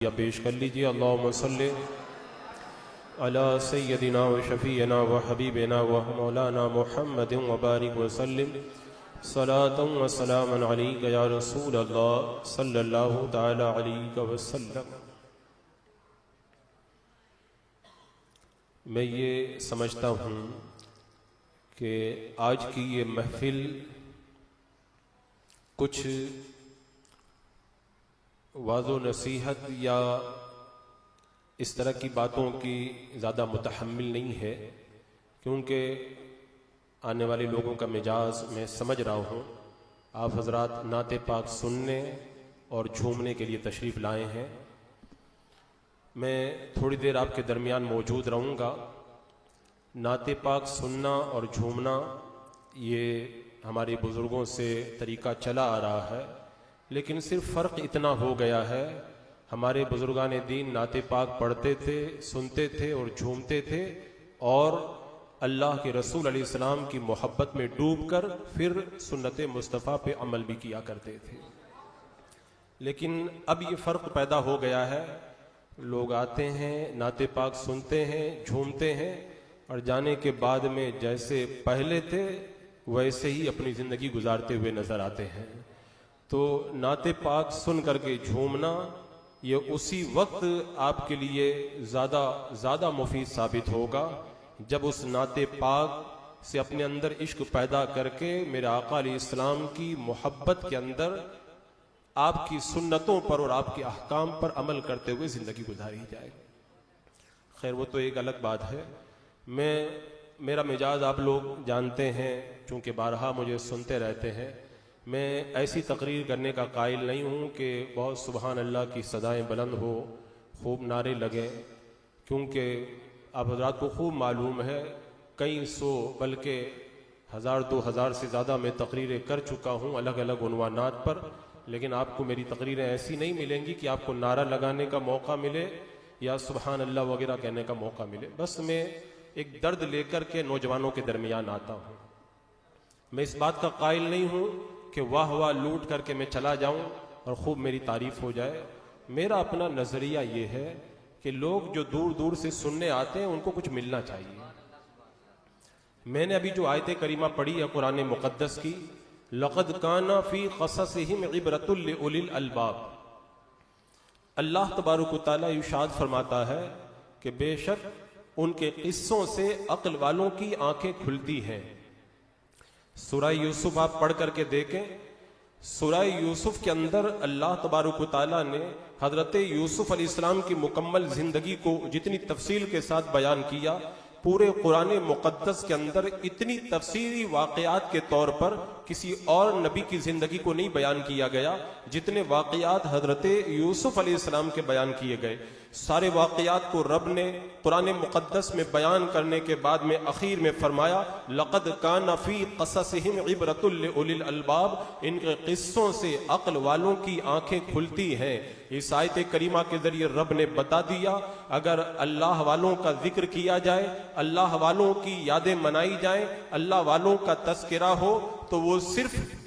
या पेश कर लीजिए। अल्लाहुम्मा सल्लि अला सय्यदिना व शफीना व हबीबिना व मौलाना मुहम्मदिन व बारिक व सल्लिम सलातन व सलामन अलैका या रसूल अल्लाह सल्लल्लाहु तआला अलैहि वसल्लम। मैं ये समझता हूँ कि आज की ये महफिल कुछ वाज़ो नसीहत या इस तरह की बातों की ज़्यादा मुतहम्मिल नहीं है, क्योंकि आने वाले लोगों का मिजाज मैं समझ रहा हूँ। आप हजरात नाते पाक सुनने और झूमने के लिए तशरीफ़ लाए हैं। मैं थोड़ी देर आपके दरमियान मौजूद रहूँगा। नाते पाक सुनना और झूमना ये हमारे बुज़ुर्गों से तरीक़ा चला आ रहा है, लेकिन सिर्फ फ़र्क इतना हो गया है, हमारे बुजुर्गान दीन नाते पाक पढ़ते थे, सुनते थे और झूमते थे और अल्लाह के रसूल अलैहिस्सलाम की मोहब्बत में डूबकर फिर सुन्नत मुस्तफ़ा पे अमल भी किया करते थे। लेकिन अब ये फ़र्क पैदा हो गया है, लोग आते हैं, नाते पाक सुनते हैं, झूमते हैं और जाने के बाद में जैसे पहले थे वैसे ही अपनी ज़िंदगी गुजारते हुए नज़र आते हैं। तो नाते पाक सुन करके झूमना ये उसी वक्त आपके लिए ज़्यादा मुफीद साबित होगा जब उस नाते पाक से अपने अंदर इश्क पैदा करके मेरे आका अलैहिस्सलाम की मोहब्बत के अंदर आपकी सुन्नतों पर और आपके अहकाम पर अमल करते हुए ज़िंदगी गुजारी जाए। खैर वो तो एक अलग बात है। मेरा मिजाज आप लोग जानते हैं, चूँकि बारहा मुझे सुनते रहते हैं। मैं ऐसी तकरीर करने का कायल नहीं हूँ कि बहुत सुबहान अल्लाह की सदाएं बुलंद हो, खूब नारे लगें, क्योंकि आप हज़रात को खूब मालूम है कई सौ बल्कि 1000-2000 से ज़्यादा मैं तकरीरें कर चुका हूँ अलग अलग उन्वानात पर। लेकिन आपको मेरी तकरीरें ऐसी नहीं मिलेंगी कि आपको नारा लगाने का मौका मिले या सुबहान अल्लाह वगैरह कहने का मौका मिले। बस मैं एक दर्द लेकर के नौजवानों के दरमियान आता हूँ। मैं इस बात का कायल नहीं हूँ कि वाह वाह लूट करके मैं चला जाऊं और खूब मेरी तारीफ हो जाए। मेरा अपना नज़रिया ये है कि लोग जो दूर दूर से सुनने आते हैं उनको कुछ मिलना चाहिए। मैंने अभी जो आयत करीमा पढ़ी है कुरान मुक़द्दस की, लक़द काना फ़ी क़ससिहिम इबरतुल लिउलिल अलबाब, अल्लाह तबारक व तआला इरशाद फरमाता है कि बेशक उनके किस्सों से अक्ल वालों की आंखें खुलती हैं। सूरह यूसुफ आप पढ़ करके देखें। सूरह यूसुफ के अंदर अल्लाह तबारक व तआला ने हजरत यूसुफ अलैहिस्सलाम की मुकम्मल जिंदगी को जितनी तफसील के साथ बयान किया, पूरे कुरान मुक़द्दस के अंदर इतनी तफसीली वाक़यात के तौर पर किसी और नबी की जिंदगी को नहीं बयान किया गया जितने वाक़यात हजरत यूसुफ अलैहिस्सलाम के बयान किए गए। सारे वाक़यात को रब ने कुरान मुक़द्दस में बयान करने के बाद में आखिर में फरमाया, लक़द काना फ़ी क़ससिहिम इबरतुल लिउलिल अलबाब, इनके किस्सों से अक्ल वालों की आंखें खुलती हैं। इस आयत करीमा के जरिए रब ने बता दिया, अगर अल्लाह वालों का जिक्र किया जाए, अल्लाह वालों की यादें मनाई जाए, अल्लाह वालों का तज़किरा हो, तो वो सिर्फ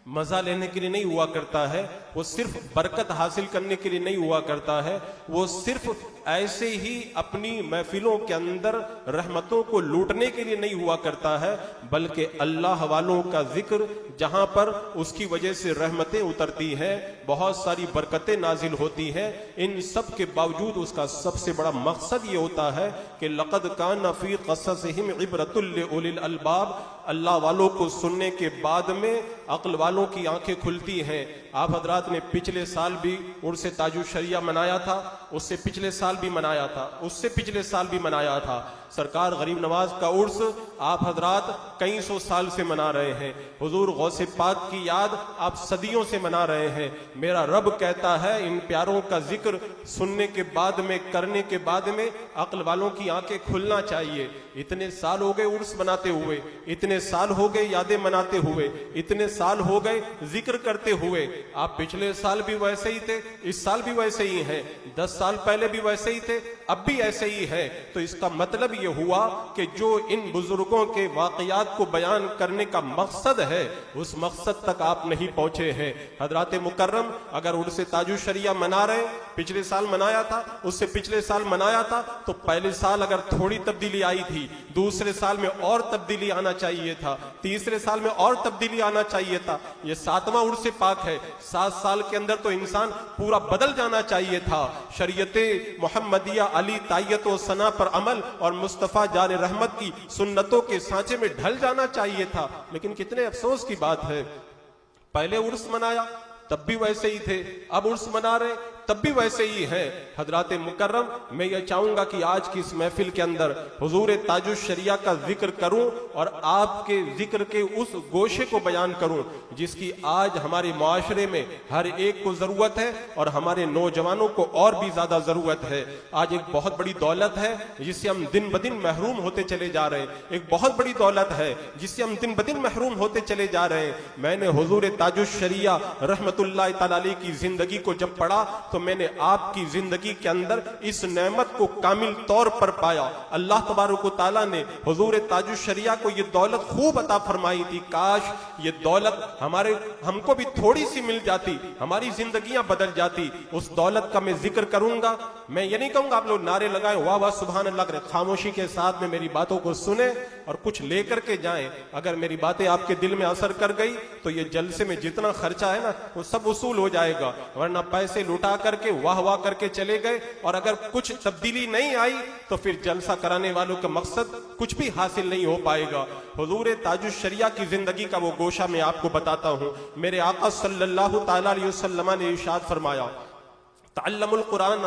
मजा लेने के लिए नहीं हुआ करता है, वो सिर्फ बरकत हासिल करने के लिए नहीं हुआ करता है, वो सिर्फ ऐसे ही अपनी महफिलों के अंदर रहमतों को लूटने के लिए नहीं हुआ करता है, बल्कि अल्लाह वालों का जिक्र जहां पर उसकी वजह से रहमतें उतरती हैं, बहुत सारी बरकतें नाजिल होती हैं। इन सब के बावजूद उसका सबसे बड़ा मकसद ये होता है कि लक़द काना फ़ी क़ससिहिम इबरतुल लिउलिल अलबाब, अल्लाह वालों को सुनने के बाद में अक्ल वालों की आंखें खुलती हैं। आप हजरात ने पिछले साल भी उर्स ताजुश शरिया मनाया था, उससे पिछले साल भी मनाया था, उससे पिछले साल भी मनाया था। सरकार गरीब नवाज का उर्स आप हजरात कई सौ साल से मना रहे हैं। हुजूर गौसे पाक की याद आप सदियों से मना रहे हैं। मेरा रब कहता है इन प्यारों का जिक्र सुनने के बाद में, करने के बाद में अक्ल वालों की आंखें खुलना चाहिए। इतने साल हो गए उर्स मनाते हुए, इतने साल हो गए यादें मनाते हुए, इतने साल हो गए जिक्र करते हुए। आप पिछले साल भी वैसे ही थे, इस साल भी वैसे ही हैं, 10 साल पहले भी वैसे ही थे, अब भी ऐसे ही है, तो इसका मतलब ये हुआ कि जो इन बुजुर्गों के वाकयात को बयान करने का मकसद है, उस मकसद तक आप नहीं पहुंचे हैं। हजरात मुकर्रम अगर उर्स ताजुशरिया मना रहे, पिछले साल मनाया था, उससे पिछले साल मनाया था, तो पहले साल अगर थोड़ी तब्दीली आई थी, दूसरे साल में और तब्दीली आना चाहिए था, तीसरे साल में और तब्दीली आना चाहिए था। ये 7वां उर्स पाक है, 7 साल के अंदर तो इंसान पूरा बदल जाना चाहिए था। शरीयते मोहम्मदिया अली तायत व सना पर अमल और मुस्तफ़ा जान रहमत की सुन्नतों के सांचे में ढल जाना चाहिए था। लेकिन कितने अफसोस की बात है, पहले उर्स मनाया तब भी वैसे ही थे, अब उर्स मना रहे तब भी वैसे ही है। हजरात मुकर्रम, मैं ये चाहूंगा कि आज की इस महफिल के अंदर हुजूर ताजुशरिया का जिक्र करूं और आपके जिक्र के उस गोशे को बयान करूं जिसकी आज हमारे माशरे में हर एक को जरूरत है और हमारे नौजवानों को और भी ज्यादा जरूरत है। आज एक बहुत बड़ी दौलत है जिससे हम दिन ब दिन महरूम होते चले जा रहे हैं, एक बहुत बड़ी दौलत है जिससे हम दिन ब दिन महरूम होते चले जा रहे हैं। मैंने हुजूर ताजुशरिया रहमतुल्लाह तआला अलैह की जिंदगी को जब पढ़ा तो मैंने आपकी जिंदगी के अंदर इस नेमत को कामिल तौर पर पाया। अल्लाह तबारक व तआला ने हुजूर ताजुशरिया को ये दौलत खूब अता फरमाई थी। काश ये दौलत हमको भी थोड़ी सी मिल जाती, हमारी जिंदगियां बदल जाती। उस दौलत का मैं जिक्र करूंगा। मैं ये नहीं कहूंगा आप लोग नारे लगाएं वाह वाह सुभान अल्लाह करें, खामोशी के साथ में मेरी बातों को सुने और कुछ लेकर के जाएं। अगर मेरी बातें आपके दिल में असर कर गई तो ये जलसे में जितना खर्चा है ना वो सब वसूल हो जाएगा, वरना पैसे लुटा करके वाह वाह करके चले गए और अगर कुछ तब्दीली नहीं आई तो फिर जलसा कराने वालों का मकसद कुछ भी हासिल नहीं हो पाएगा। हुजूर ताजुशरिया की जिंदगी का वो गोशा मैं आपको बताता हूं। मेरे आका सल्लल्लाहु तआला अलैहि वसल्लम ने इरशाद फरमाया, तअल्लमुल कुरान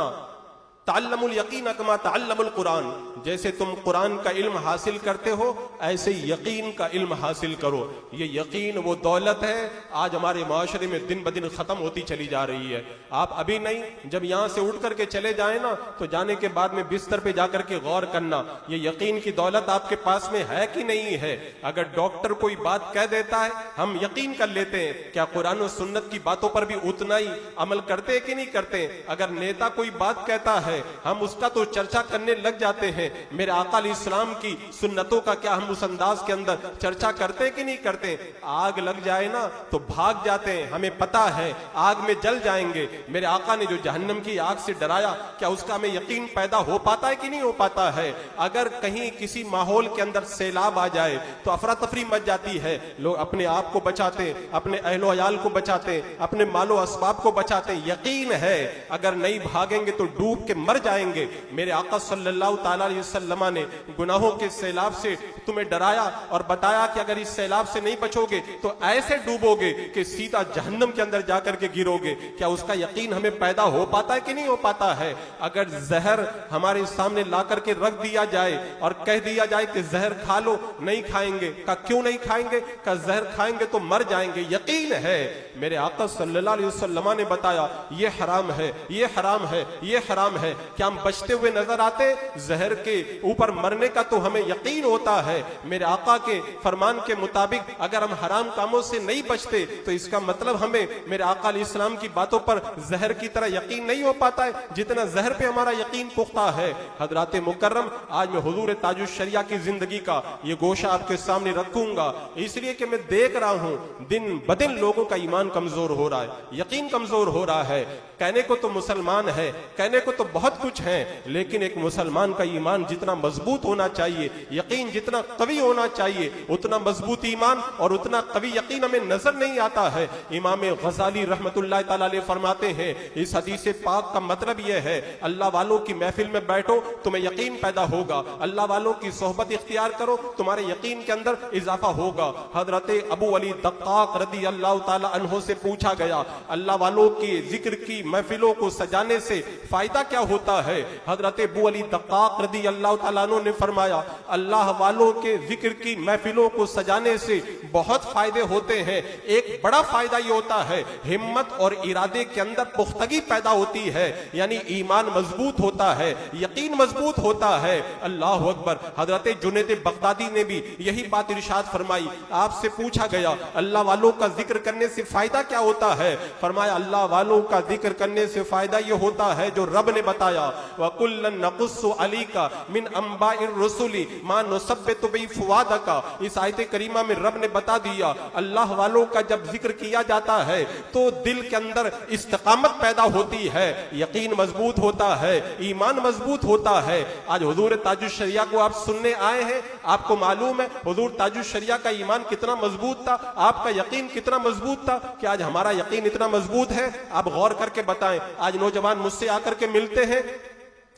तअल्लमुल यकीन कमा तअल्लमुल कुरान, जैसे तुम कुरान का इल्म हासिल करते हो ऐसे यकीन का इल्म हासिल करो। ये यकीन वो दौलत है आज हमारे माशरे में दिन ब दिन खत्म होती चली जा रही है। आप अभी नहीं, जब यहां से उठ करके चले जाए ना तो जाने के बाद में बिस्तर पे जाकर के गौर करना ये यकीन की दौलत आपके पास में है कि नहीं है। अगर डॉक्टर कोई बात कह देता है हम यकीन कर लेते हैं, क्या कुरान और सुन्नत की बातों पर भी उतना ही अमल करते हैं कि नहीं करते। अगर नेता कोई बात कहता है हम उसका तो चर्चा करने लग जाते हैं, मेरे आका इस्लाम की सुन्नतों का क्या हम उस अंदाज के अंदर चर्चा करते कि नहीं करते। आग लग जाए ना तो भाग जाते हैं, हमें पता है आग में जल जाएंगे। मेरे आका ने जो जहन्नम की आग से डराया, क्या उसका हमें यकीन पैदा हो पाता है कि नहीं हो पाता है। अगर कहीं किसी माहौल के अंदर सैलाब आ जाए तो अफरा तफरी मच जाती है, लोग अपने आप को बचाते, अपने अहलो अयाल को बचाते, अपने मालो असबाब को बचाते। यकीन है अगर नहीं भागेंगे तो डूब के मर जाएंगे। मेरे आका सल्लल्लाहु तआला अलैहि वसल्लम ने गुनाहों के सैलाब से तुम्हें डराया और बताया कि अगर इस सैलाब से नहीं बचोगे तो ऐसे डूबोगे कि सीधा जहन्नम के अंदर जाकर के गिरोगे। क्या उसका यकीन हमें पैदा हो पाता है कि नहीं हो पाता है। अगर जहर हमारे सामने ला करके रख दिया जाए और कह दिया जाए कि जहर खा लो, नहीं खाएंगे। का क्यों नहीं खाएंगे, का जहर खाएंगे तो मर जाएंगे। यकीन है मेरे आका सल्लल्लाहु अलैहि वसल्लम ने बताया ये हराम है, ये हराम है, ये हराम है। क्या हम बचते हुए नजर आते। जहर के ऊपर मरने का तो हमें यकीन होता है। मेरे आका के फरमान के मुताबिक अगर हम हराम कामों से नहीं बचते तो इसका मतलब हमें मेरे आका इस्लाम की बातों पर जहर की तरह यकीन नहीं हो पाता है जितना जहर पे हमारा यकीन पुख्ता है। हजरात मुकर्रम, आज मैं हुजूर ताजुशरिया की जिंदगी का ये गोशा आपके सामने रखूंगा इसलिए कि मैं देख रहा हूं दिन ब दिन लोगों का ईमान कमजोर हो रहा है, यकीन कमजोर हो रहा है। कहने को तो मुसलमान है, कहने को तो बहुत कुछ है, लेकिन एक मुसलमान का ईमान जितना मजबूत होना चाहिए, यकीन जितना कवी होना चाहिए, उतना मजबूत ईमान और उतना कवी यकीन हमें नजर नहीं आता है। इमाम गजाली रहमतुल्लाह तआला अलैह फरमाते हैं इस हदीस पाक का मतलब यह है अल्लाह वालों की महफिल में बैठो तुम्हें यकीन पैदा होगा, अल्लाह वालों की सोहबत इख्तियार करो तुम्हारे यकीन के अंदर इजाफा होगा। हजरत अबू अली दक्काक रदी अल्लाह तआला अन्हु से पूछा गया अल्लाह वालों के जिक्र की महफिलों को सजाने से फायदा क्या होता है। हजरत अबू अली दक्काक रदी अल्लाह तआला अन्हु ने फरमाया अल्लाह वालों के जिक्र की महफिलों को सजाने से बहुत फायदे होते हैं। एक बड़ा फायदा ये होता है हिम्मत और इरादे के अंदर पुख्तगी पैदा होती है, यानी ईमान मजबूत होता है, यकीन मजबूत होता है। अल्लाह अकबर। हजरत जुनैद बगदादी ने भी यही बात इरशाद फरमाई। आपसे पूछा गया अल्लाह वालों का जिक्र करने से फायदा क्या होता है। फरमाया अल्लाह वालों का जिक्र करने से फायदा ये होता है जो रब ने बताया बताया, वकुल्लन नकुस्सु अलैका मिन अंबाइर रुसुली मा नुसब्बितु बिही फुआदका। इस आयत करीमा में रब ने बता दिया, अल्लाह वालों का जब जिक्र किया जाता है तो दिल के अंदर इस्तिकामत पैदा होती है, यकीन मजबूत होता है, ईमान मजबूत होता है। आज हुजूर ताजुश शरिया को आप सुनने आए हैं, आपको मालूम है हुजूर ताजुश शरिया का ईमान कितना मजबूत था, आपका यकीन कितना मजबूत था कि आज हमारा यकीन इतना मजबूत है? आप गौर करके बताएं। आज नौजवान मुझसे आकर के मिलते हैं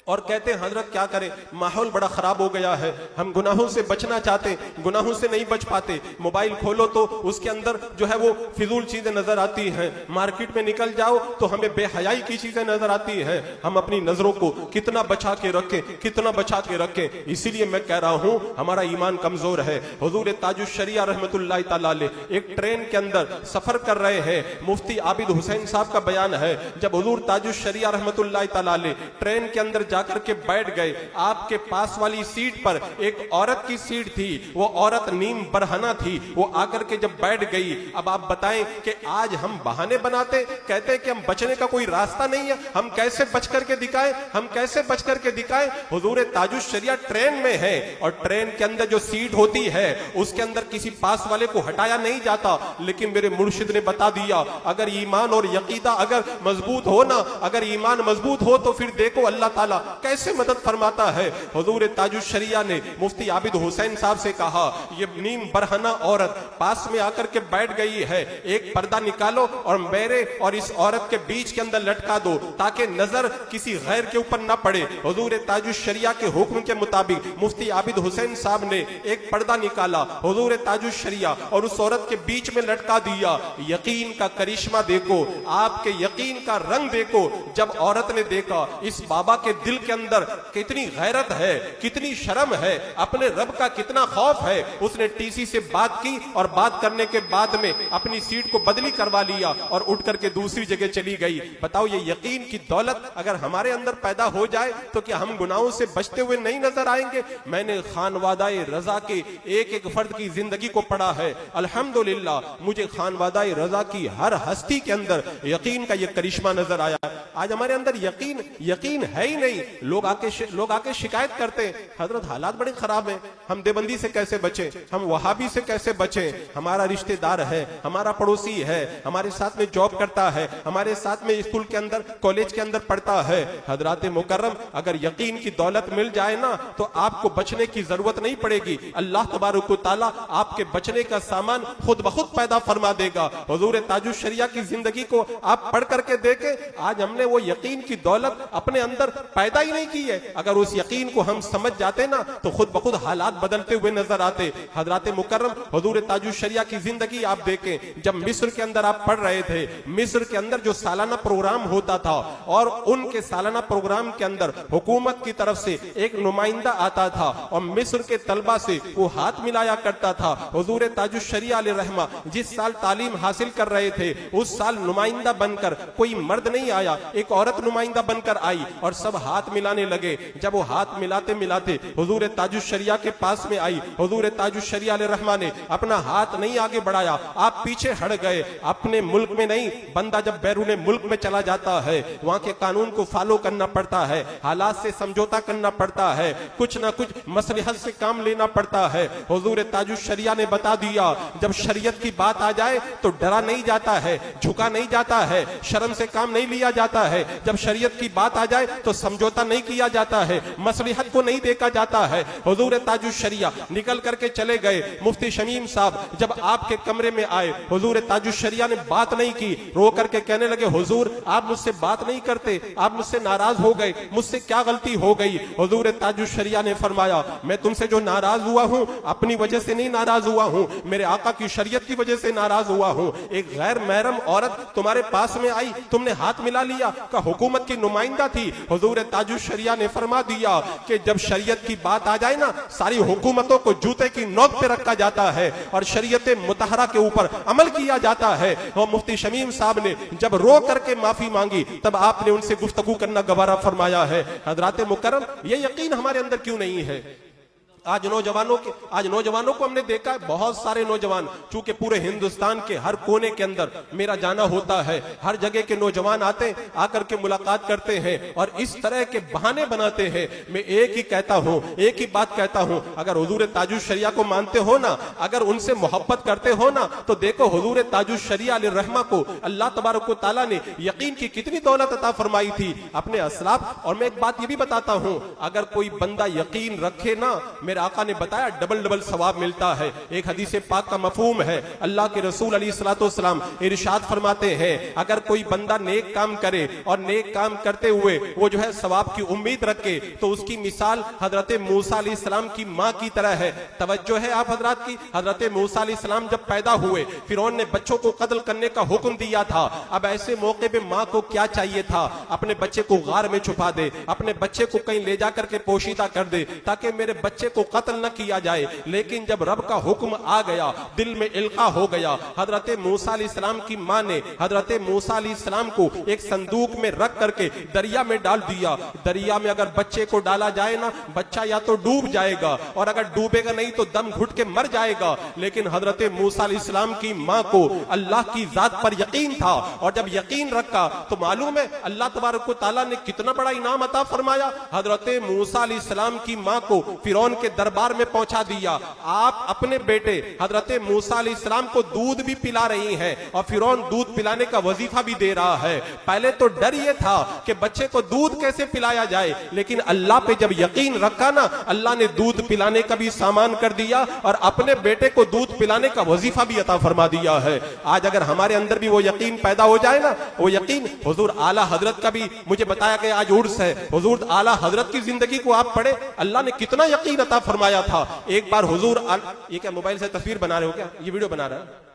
और कहते हैं हजरत क्या करें, माहौल बड़ा खराब हो गया है, हम गुनाहों से बचना चाहते हैं, गुनाहों से नहीं बच पाते। मोबाइल खोलो तो उसके अंदर जो है वो फिजूल चीजें नजर आती हैं, मार्केट में निकल जाओ तो हमें बेहयाई की चीजें नजर आती हैं। हम अपनी नजरों को कितना बचा के रखें, कितना बचा के रखें। इसीलिए मैं कह रहा हूं हमारा ईमान कमजोर है। हुजूर ताजुश शरिया रहमतुल्लाह तआला अलैह एक ट्रेन के अंदर सफर कर रहे हैं, मुफ्ती आबिद हुसैन साहब का बयान है, जब हुजूर ताजुश शरिया रहमतुल्लाह तआला अलैह ट्रेन के अंदर जाकर के बैठ गए, आपके पास वाली सीट पर एक औरत की सीट थी, वो औरत नीम बरहना थी, वो आकर के जब बैठ गई। अब आप बताएं कि आज हम बहाने बनाते, कहते हैं कि हम बचने का कोई रास्ता नहीं है, हम कैसे बच करके दिखाएं, हम कैसे बच करके दिखाएं। हुजूर ताजुश शरिया ट्रेन में है और ट्रेन के अंदर जो सीट होती है उसके अंदर किसी पास वाले को हटाया नहीं जाता, लेकिन मेरे मुर्शिद ने बता दिया अगर ईमान और यकीदा अगर मजबूत हो ना, अगर ईमान मजबूत हो तो फिर देखो अल्लाह ताला कैसे मदद फरमाता है। हुजूर ताजुश शरिया ने मुफ्ती आबिद हुसैन साहब से कहा, ये नीम बरहना औरत पास में आकर के बैठ गई है, एक पर्दा निकालो और मेरे और इस औरत के बीच के अंदर लटका दो ताकि नजर किसी गैर के ऊपर ना पड़े। हुजूर ताजुश शरिया के हुक्म के मुताबिक मुफ्ती आबिद हुसैन साहब ने एक पर्दा निकाला, हुजूर ताजुश शरिया और उस औरत के बीच में लटका दिया। यकीन का करिश्मा देखो, आपके यकीन का रंग देखो। जब औरत ने देखा इस बाबा के दिल के अंदर कितनी गैरत है, कितनी शर्म है, अपने रब का कितना खौफ है, उसने टीसी से बात की और बात करने के बाद में अपनी सीट को बदली करवा लिया और उठ करके दूसरी जगह चली गई। बताओ ये यकीन की दौलत अगर हमारे अंदर पैदा हो जाए तो क्या हम गुनाहों से बचते हुए नहीं नजर आएंगे? मैंने खानवादाए रजा के एक एक फर्द की जिंदगी को पढ़ा है, अल्हम्दुलिल्लाह मुझे खानवादाए रजा की हर हस्ती के अंदर यकीन का ये करिश्मा नजर आया। आज हमारे अंदर यकीन है ही नहीं। लोग आके शिकायत करते हैं, हजरत हालात बड़े खराब हैं, हम देवबंदी से कैसे बचे, हम वहाबी से कैसे बचे, हमारा रिश्तेदार है, हमारा पड़ोसी है, हमारे साथ में जॉब करता है, हमारे साथ में स्कूल के अंदर कॉलेज के अंदर पढ़ता है। हजरात मुकर्रम अगर यकीन की दौलत मिल जाए ना तो आपको बचने की जरूरत नहीं पड़ेगी, अल्लाह तबारक व तआला आपके बचने का सामान खुद ब खुद पैदा फरमा देगा। हुजूर ताजुश शरिया की जिंदगी को आप पढ़ करके देखें, आज हमने वो यकीन की दौलत अपने अंदर पैदा ही नहीं की है। अगर उस यकीन को हम समझ जाते ना तो खुद ब खुद हालात बदलते हुए नजर आते। हजरात मुकर्रम हुजूर ताजुश शरिया की जिंदगी आप देखें, जब मिस्र के अंदर आप पढ़ रहे थे, मिस्र के अंदर जो सालाना प्रोग्राम होता था और उनके सालाना प्रोग्राम के अंदर हुकूमत की तरफ से एक नुमाइंदा आता था और मिस्र के तलबा से वो हाथ मिलाया करता था। हुजूर ताजुश शरिया अलैहि रहमा जिस साल तालीम हासिल कर रहे थे उस साल नुमाइंदा बनकर कोई मर्द नहीं आया, एक औरत नुमाइंदा बनकर आई और सब हाथ मिलाने लगे। जब वो हाथ मिलाते मिलाते हुजूर ताजुश शरिया के पास में आई, हुजूर ताजुश शरिया अलैहि रहमा ने अपना हाथ नहीं आगे बढ़ाया, आप पीछे हट गए। अपने मुल्क में नहीं, बंदा जब बैरूने मुल्क में चला जाता है वहां के कानून को फॉलो करना पड़ता है, हालात से समझौता करना पड़ता है, कुछ ना कुछ मसलहत से काम लेना पड़ता है। हुजूर ताजुश शरिया ने बता दिया जब शरीयत की बात आ जाए तो डरा नहीं जाता है, झुका नहीं जाता है, शर्म से काम नहीं लिया जाता है। जब शरीयत की बात आ जाए तो समझौता नहीं किया जाता है, मसलहत को नहीं देखा जाता है। हुजूर ताजुश शरिया निकल करके चले गए। मुफ्ती शमीम साहब जब आपके कमरे में आए, हुजूर ताजुश शरिया ने बात नहीं की, रो करके कहने लगे हुजूर आप मुझसे बात नहीं करते, आप मुझसे नाराज हो गए, मुझसे क्या गलती हो गई? हुजूर ताजुश शरिया ने फरमाया मैं तुमसे जो नाराज हुआ हूं अपनी वजह से नहीं नाराज हुआ हूं, मेरे आका की शरीयत की वजह से नाराज हुआ हूं। एक गैर महरम औरत तुम्हारे पास में आई, तुमने हाथ मिला लिया, का हुकूमत की नुमाइंदा थी। हुजूर ताजुश शरिया ने फरमा दिया कि जब शरीयत की बात आ जाए ना सारी हुकूमतों को जूते की नोक पे रखा जाता है और शरीयत मुतहरा के ऊपर अमल किया जाता है। और मुफ्ती शमीम साहब ने जब रो करके माफी मांगी तब आपने उनसे गुफ्तगू करना गवारा फरमाया है। हजरात मुकर्रम ये यकीन हमारे अंदर क्यों नहीं है? आज नौजवानों को हमने देखा है, बहुत सारे नौजवान, चूंकि पूरे हिंदुस्तान के हर कोने के अंदर मेरा जाना होता है, हर जगह के नौजवान आते आकर के मुलाकात करते हैं और इस तरह के बहाने बनाते हैं। मैं एक ही बात कहता हूं, अगर हुजूर ताजुश शरिया को मानते हो ना, अगर उनसे मोहब्बत करते हो ना, तो देखो हुजूर ताजुश शरिया अलैहिर्रहमा को अल्लाह तबारक व तआला ने यकीन की कितनी दौलत अता फरमाई थी अपने असलाफ। और मैं एक बात ये भी बताता हूं, अगर कोई बंदा यकीन रखे ना, मेरे आका ने बताया डबल सवाब मिलता है। एक हदीस पाक का मफहूम है, अल्लाह के रसूल अलैहिस्सलाम इरशाद फरमाते हैं, अगर कोई बंदा नेक काम करे और नेक काम करते हुए वो जो है सवाब की उम्मीद रखे, तो उसकी मिसाल हजरत मूसा अलैहिस्सलाम की माँ की तरह है। तवज्जो है आप हजरात की, हजरत मूसा अलैहिस्सलाम जब पैदा हुए, फिरौन ने बच्चों को कत्ल करने का हुक्म दिया था। अब ऐसे मौके पे माँ को क्या चाहिए था, अपने बच्चे को गार में छुपा दे, अपने बच्चे को कहीं ले जा करके पोशीदा कर दे ताकि मेरे बच्चे को कत्ल न किया जाए। लेकिन जब रब का हुक्म आ गया, दिल में इल्का हो गया, हजरत मूसा अलैहिस्सलाम की माँ ने हजरत मूसा अलैहिस्सलाम को एक संदूक में रख करके दरिया में डाल दिया। दरिया में अगर बच्चे को डाला जाए ना, बच्चा या तो डूब जाएगा और अगर डूबेगा नहीं तो दम घुट के मर जाएगा। लेकिन हजरत मूसा अलैहिस्सलाम की माँ को अल्लाह की जात पर यकीन था और जब यकीन रखा तो मालूम है अल्लाह तबारक व तआला ने कितना बड़ा इनाम अता फरमाया। हजरत मूसा अलैहिस्सलाम की माँ को फिरौन के दरबार में पहुंचा दिया। आप अपने बेटे हजरत मूसा अलैहिस्सलाम को दूध भी पिला रही हैं और फिरौन दूध पिलाने का वजीफा भी दे रहा है। पहले तो डर यह था कि बच्चे को दूध कैसे पिलाया जाए, लेकिन अल्लाह पे जब यकीन रखा ना, अल्लाह ने दूध पिलाने का भी सामान कर दिया और अपने बेटे को दूध पिलाने का वजीफा भी अता फरमा दिया है। आज अगर हमारे अंदर भी वो यकीन पैदा हो जाए ना, वो यकीन, हुजूर आला हजरत का भी मुझे बताया गया आज उर्स है, हुजूर आला हजरत की जिंदगी को आप पढ़े, अल्लाह ने कितना यकीन अता फरमाया था। एक बार हुजूर, ये क्या मोबाइल से तस्वीर बना रहे हो क्या, ये वीडियो बना रहा है?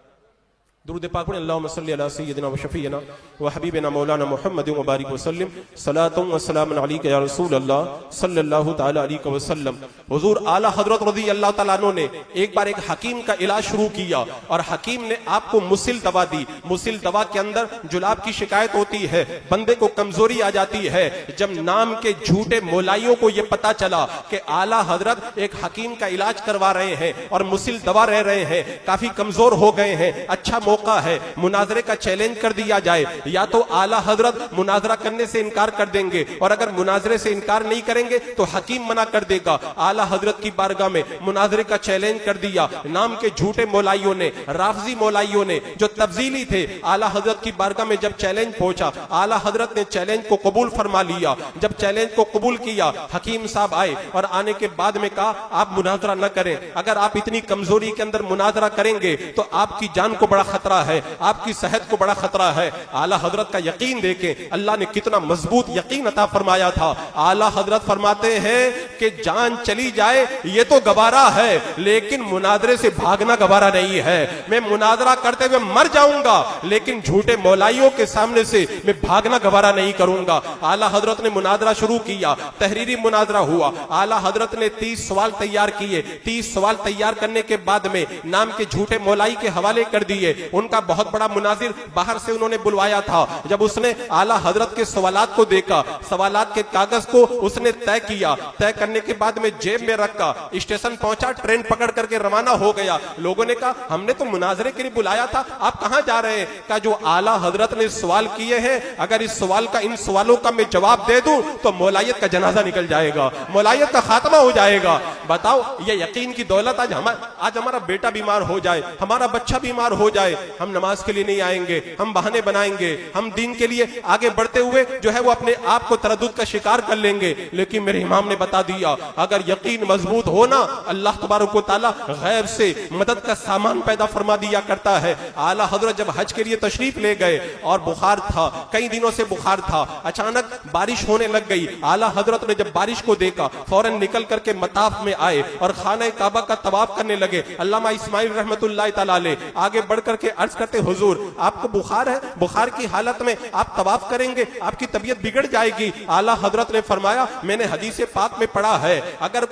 दुरूद पाक पढ़ें, अल्लाहुम्मा सल्ली अला सय्यिदिना व शफीना व हबीबिना मौलाना मुहम्मद व बारिक व सल्लिम सलातुन व सलामुन अलैका या रसूल अल्लाह सल्लल्लाहु तआला अलैहि वसल्लम। हुजूर आला हजरत रज़ी अल्लाह तआला अन्हु ने एक बार एक हकीम का इलाज शुरू किया और हकीम ने आपको मुसिल दवा दी। मुसिल दवा के अंदर जुलाब की शिकायत होती है, बंदे को कमजोरी आ जाती है। जब नाम के झूठे मोलाइयों को यह पता चला कि आला हजरत एक हकीम का इलाज करवा रहे हैं और मुसिल दवा रह रहे हैं, काफी कमजोर हो गए हैं, अच्छा मौका है मुनाजरे का चैलेंज कर दिया जाए। या तो आला हजरत मुनाजरा करने से इनकार कर देंगे और अगर मुनाजरे से इनकार नहीं करेंगे तो हकीम मना कर देगा। आला हजरत की बारगाह में मुनाजरे का चैलेंज कर दिया। नाम के झूठे मौलाइयों ने, राफजी मौलाइयों ने जो तब्जीली थे, आला हजरत की बारगाह में जब चैलेंज पहुंचा, आला हजरत ने चैलेंज को कबूल फरमा लिया। जब चैलेंज को कबूल किया, हकीम साहब आए और आने के बाद में कहा आप मुनाजरा न करें, अगर आप इतनी कमजोरी के अंदर मुनाजरा करेंगे तो आपकी जान को बड़ा खतरा है, आपकी सेहत को बड़ा खतरा है। आला हजरत का यकीन देखें, अल्लाह ने कितना मजबूत यकीन अता फरमाया था। आला हजरत फरमाते हैं कि जान चली जाए ये तो गवारा है, लेकिन मुनाजरे से भागना गवारा नहीं है। मैं मुनाजरा करते हुए मर जाऊंगा, लेकिन झूठे मौलाइयों के सामने से मैं भागना गवारा नहीं करूंगा। आला हजरत ने मुनाजरा शुरू किया, तहरीरी मुनाजरा हुआ। आला हजरत ने 30 सवाल तैयार किए। 30 सवाल तैयार करने के बाद में नाम के झूठे मौलाई के हवाले कर दिए। उनका बहुत बड़ा मुनाजिर बाहर से उन्होंने बुलवाया था। जब उसने आला हजरत के सवालात को देखा, सवालात के कागज को उसने तय किया। तय करने के बाद में जेब में रखा, स्टेशन पहुंचा, ट्रेन पकड़ करके रवाना हो गया। लोगों ने कहा हमने तो मुनाजरे के लिए बुलाया था, आप कहां जा रहे हैं? कहा जो आला हजरत ने सवाल किए हैं, अगर इस सवाल का, इन सवालों का मैं जवाब दे दूं तो मौलायत का जनाजा निकल जाएगा, मौलायत का खात्मा हो जाएगा। बताओ ये यकीन की दौलत। आज हमारा बेटा बीमार हो जाए, हमारा बच्चा बीमार हो जाए, हम नमाज के लिए नहीं आएंगे, हम बहाने बनाएंगे, हम दीन के लिए आगे बढ़ते हुए जो है वो अपने आप को तरद्दुद का शिकार कर लेंगे। लेकिन मेरे इमाम ने बता दिया अगर यकीन मजबूत हो ना, अल्लाह तबारक व तआला गैब से मदद का सामान पैदा फरमा दिया करता है। आला हजरत जब हज के लिए तशरीफ ले गए और बुखार था, कई दिनों से बुखार था, अचानक बारिश होने लग गई। आला हजरत ने जब बारिश को देखा फौरन निकल करके मताफ में आए और खाना काबा का तवाफ करने लगे। अल्लामा इस्माइल रहमतुल्लाह तआला अलैह आगे बढ़ करके अर्ज करते हुजूर आपको बुखार है, बुखार की हालत में आप तवाफ करेंगे, आपकी तबीयत बिगड़ जाएगी। आला हजरत ने फरमाया मैंने हदीस पाक में पढ़ा है अगर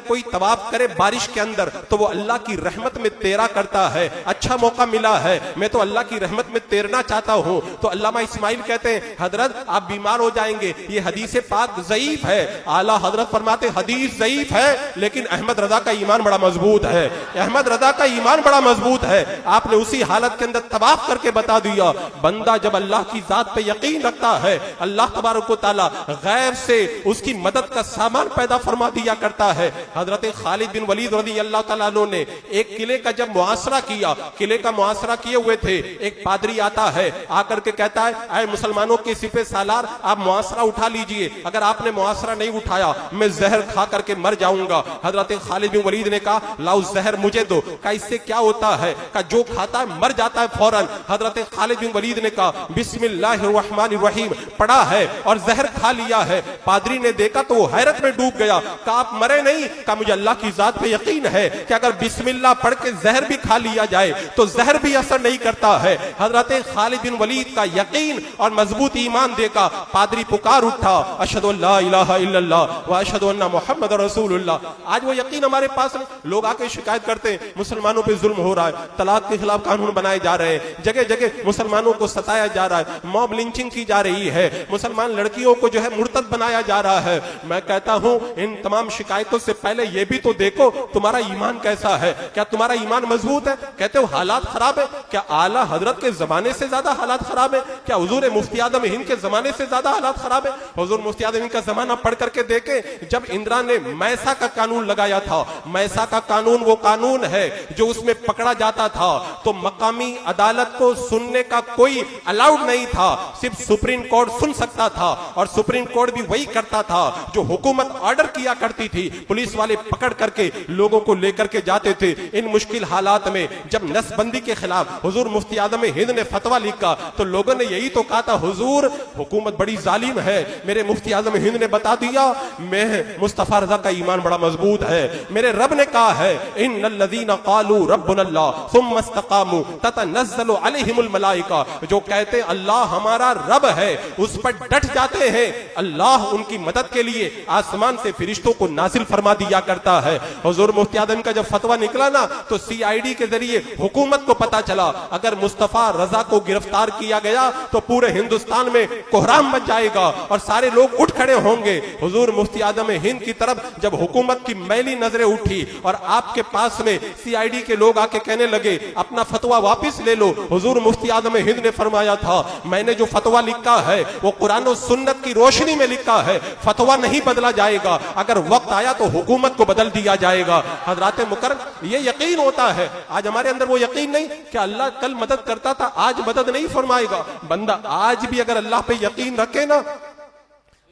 कोई तवाफ करे बारिश के अंदर तो वो अल्लाह की रहमत में तेरा करता है। अच्छा मौका मिला है, मैं तो अल्लाह की रहमत में तैरना चाहता हूं। तो अल्लामा इस्माइल कहते हैं हजरत आप बीमार हो जाएंगे, ये हदीस पाक ज़ईफ है। आला हजरत फरमाते हदीस ज़ईफ है लेकिन अहमद रजा का ईमान बड़ा मजबूत है, अहमद रजा का ईमान बड़ा मजबूत है। आपने उसी हालत के अंदर तवाफ करके बता दिया। बंदा जब अल्लाह की जात पे यकीन रखता है अल्लाह तबारक व तआला गैर से उसकी मदद का सामान पैदा फरमा दिया करता है। हजरत खालिद बिन वलीद रज़ी अल्लाह तआला अन्हु ने एक किले का जब मुआसरा किया, किले का मुआसरा किए हुए थे, एक पादरी आता है, आकर के कहता है ऐ मुसलमानों के सिपे सालार आप मुआसरा उठा लीजिए, अगर आपने मुआसरा नहीं उठाया मैं जहर खा करके मर जाऊंगा। हजरत खालिद बिन वलीद ने कहा लाओ जहर मुझे दो। का इससे क्या होता है? का जो खाता है मर जाता है फौरन। हजरत खालिद बिन वलीद ने कहा बिस्मिल्लाहिर्रहमानिर्रहीम पढ़ा है और जहर खा लिया है। पादरी ने देखा तो वो हैरत में डूब गया। कहा आप मरे नहीं? कहा मुझे अल्लाह की जात पे यकीन है कि अगर बिस्मिल्लाह पढ़ के जहर भी खा लिया जाए तो जहर भी असर नहीं करता है। हजरत खालिद बिन वलीद का यकीन और मजबूत ईमान देखा, पादरी पुकार उठा अशहदु अल्ला इलाहा इल्लल्लाह व अशहदु अन्ना मुहम्मद रसूलुल्लाह। आज वो यकीन हमारे पास लोग आके शिकायत करते हैं मुसलमानों पे जुल्म हो रहा है, तलाक के खिलाफ कानून बनाए जा रहे हैं, जगह जगह मुसलमानों को सताया जा रहा है, मॉब लिंचिंग की जा रही है, मुसलमान लड़कियों को जो है मुर्तद बनाया जा रहा है। मैं कहता हूं इन तमाम शिकायतों से पहले ये भी तो देखो तुम्हारा ईमान कैसा है, क्या तुम्हारा ईमान मजबूत है? कहते हो हालात खराब है, क्या आला हजरत के जमाने से ज्यादा हालात खराब है? क्या हुजूर मुफ्ती आदम हिंद के जमाने से ज्यादा हालात खराब है? हुजूर मुफ्ती आदम हिंद का जमाना पढ़ करके देखे, जब इंदिरा ने मैसा का कानून लगाया था, मैसा का कानून वो कानून है जो उसमें पकड़ा जाता था तो मकामी अदालत को सुनने का कोई अलाउड नहीं था, सिर्फ सुप्रीम कोर्ट सुन सकता था और सुप्रीम कोर्ट भी वही करता था जो हुकूमत ऑर्डर किया करती थी। पुलिस वाले पकड़ करके लोगों को लेकर के जाते थे। इन मुश्किल हालात में जब नसबंदी के खिलाफ हुजूर मुफ्ती आदम हिंद ने फतवा लिखा तो लोगों ने यही तो कहा था हुजूर हुकूमत बड़ी जालिम है। मेरे मुफ्ती आदम हिंद ने बता दिया मैं मुस्तफा रजा का ईमान बड़ा मजबूत है। मेरे रब ने कहा है इन्नल्लज़ीना क़ालू रब्बुनल्लाह सुम्मा इस्तक़ामू ततनज़्ज़लु अलैहिमुल मलाइका, जो कहते हैं अल्लाह हमारा रब है उस पर डट जाते हैं, अल्लाह उनकी मदद के लिए आसमान से फरिश्तों को नाजिल फरमा दिया करता है। हुजूर मुफ्ती आदम का जब फतवा निकला ना तो सीआईडी के जरिए हुकूमत को पता चला अगर मुस्तफा रजा को गिरफ्तार किया गया तो पूरे हिंदुस्तान में कोहराम मच जाएगा और सारे लोग उठ खड़े होंगे। हुजूर मुफ्ती आदम हिंद की तरफ जब हुकूमत की मैली नजरें उठी और आपके पास में सीआईडी के लोग आके कहने लगे अपना फतवा वापस ले लो, हुजूर मुफ्ती आदम हिंद ने फरमाया था मैंने जो फतवा लिखा है वो कुरान और सुन्नत की रोशनी में लिखा है, फतवा नहीं बदला जाएगा, अगर वक्त आया तो हुकूमत को बदल दिया जाएगा। हजरात मुकर्रम ये यकीन होता है, आज हमारे अंदर वो यकीन नहीं कि अल्लाह कल मदद करता था आज मदद नहीं फरमाएगा। बंदा आज भी अगर अल्लाह पे यकीन रखे ना,